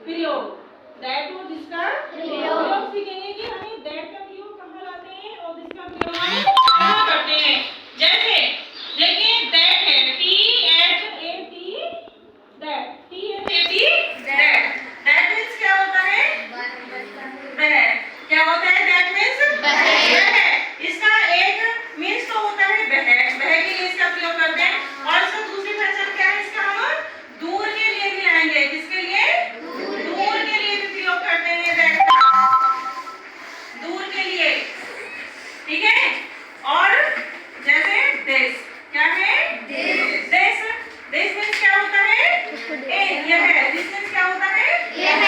प्रयोग, दैट हो जिसका प्रयोग सीखेंगे कि हमें दैट का प्रयोग कहाँ लाते हैं और जिसका प्रयोग हम कहाँ करते हैं। जैसे देखिए दैट है THAT that THAT that means क्या होता है वह, क्या होता है दैट मीन्स वह। इसका एक मीन्स तो होता है वह के लिए इसका प्रयोग करते हैं और इसका दूसरी पहचान क्या है इसका हम दूर के लिए भी लाएंगे। किसके लिए? दूर के लिए भी प्रयोग करते हैं दैट का, दूर के लिए, ठीक है। और जैसे दिस, क्या है दिस, दिस मीन्स क्या होता है यह, दिस मीन्स क्या होता है यह।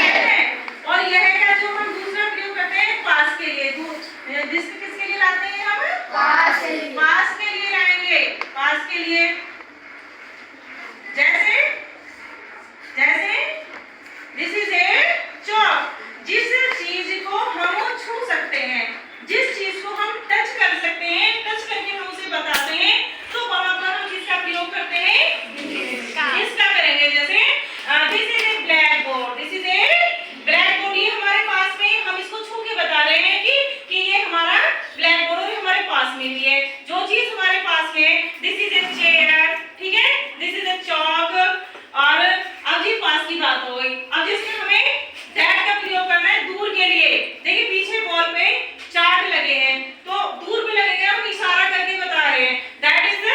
और यह का जो हम दूसरा प्रयोग करते हैं पास के लिए, दिस किसके लिए लाते हैं हम पास के लिए लाएंगे, पास के लिए। जैसे दिस इज ए चॉक, जिस चीज को हम छू सकते हैं, जिस चीज को हम टच कर सकते हैं, टच करके हम उसे बताते हैं, तो वहां पर हम किसका प्रयोग करते हैं इसका करेंगे। जैसे this is a black board, this is a black board, ये हमारे पास में, हम इसको छू के बता रहे हैं कि ये हमारा ब्लैक बोर्ड है, हमारे पास में भी है। जो चीज हमारे पास में है, दिस इज ए चेयर, ठीक है, दिस इज ए चॉक। और अब ये पास की बात हो गई, अब जिसमें हमें दैट का प्रयोग करना है दूर के लिए। देखिए पीछे वॉल पे चार्ट लगे हैं, तो दूर पे लगेंगे, हम इशारा करके बता रहे हैं that is a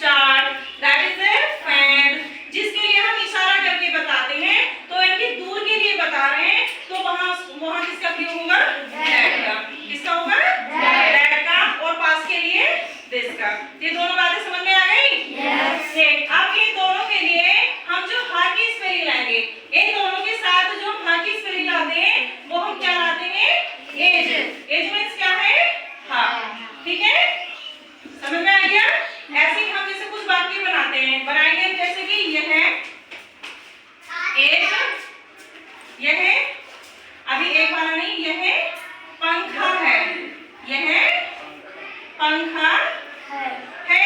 chart, that is a fan. जिसके लिए हम इशारा करके बताते हैं, तो इनके दूर के लिए बता रहे हैं, तो वहां किसका प्रयोग होगा दैट का। किसका होगा दैट का, और पास के लिए दिस का। ये दोनों बातें समझ में आ गई? यस। अब इन दोनों के लिए हम जो हा की स्पेलिंग लाएंगे, इन दोनों के साथ जो हम हा की स्पेलिंग लाते हैं, वो हम क्या लाते हैं एज। एज मींस क्या है हा, ठीक है, समझ में आ गया? ऐसे ही हम जैसे कुछ वाक्य बनाएंगे, जैसे कि यह एज, यह अभी एक वाला नहीं, यह पंखा है, यह पंखा है।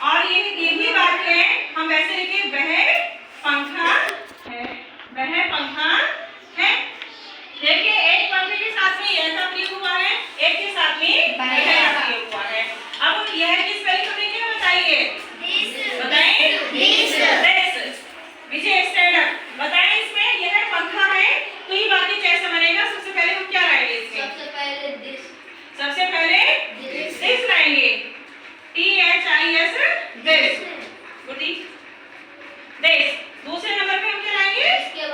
और ये भी वाक्य है, हम वैसे लिखे वह पंखा है, वह पंखा है। देखिए एक पंखे के साथ में यह का प्रयोग हुआ है, एक के साथ में वह का प्रयोग हुआ है। अब यह की स्पेलिंग हमने क्या बताइए बताएं दिस। विजय स्टैंड अप, बताएं इसमें यह पंखा है, तो ये वाक्य कैसे बनेगा? सबसे पहले हम क्या लाएंगे इसमें? सबसे पहले दिस लाएंगे, THIS दिस, गुडी दिस। दूसरे नंबर पे हम क्या लाएंगे? इसके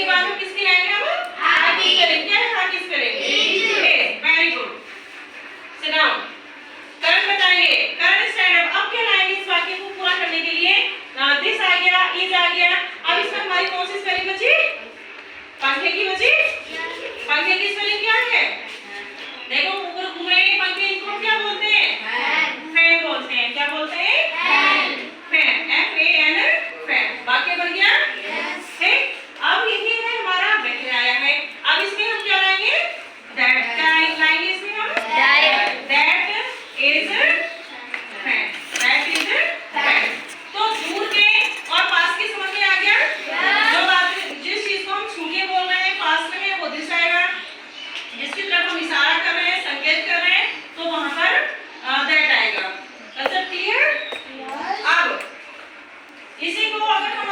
बाद हम किसकी लाएंगे? हम हा की स्पेलिंग, क्या है हा की spelling? Very good, sit down. Karan बताएंगे, करण स्टैंड अप। अब क्या लाएंगे इस वाक्य को पूरा करने के लिए? दिस आ गया, इज आ गया। अब इसमें हमारी कौन सी स्पेलिंग बची? पंखे की बची। पंखे की स्पेलिंग क्या है? देखो ऊपर घूम रहे हैं पंखे, इनको क्या बोलते हैं? फैन बोलते हैं। क्या बोलते हैं? Fan, FAN, fan. वाक्य बन गया? है। अब यही है हमारा वह आया है। अब इसमें हम क्या लाएंगे? दैट का लाएंगे इसमें हम that is fan, that is fan. तो दूर के और पास के समझ में आ गया? जो बात, जिस चीज को हम छू के बोल रहे हैं पास में है, वो दिस आएगा। जिसकी तरफ हम इशारा कर रहे हैं, संकेत कर रहे हैं, तो वहां पर दैट आएगा। क्लियर? अब इसी को अगर हम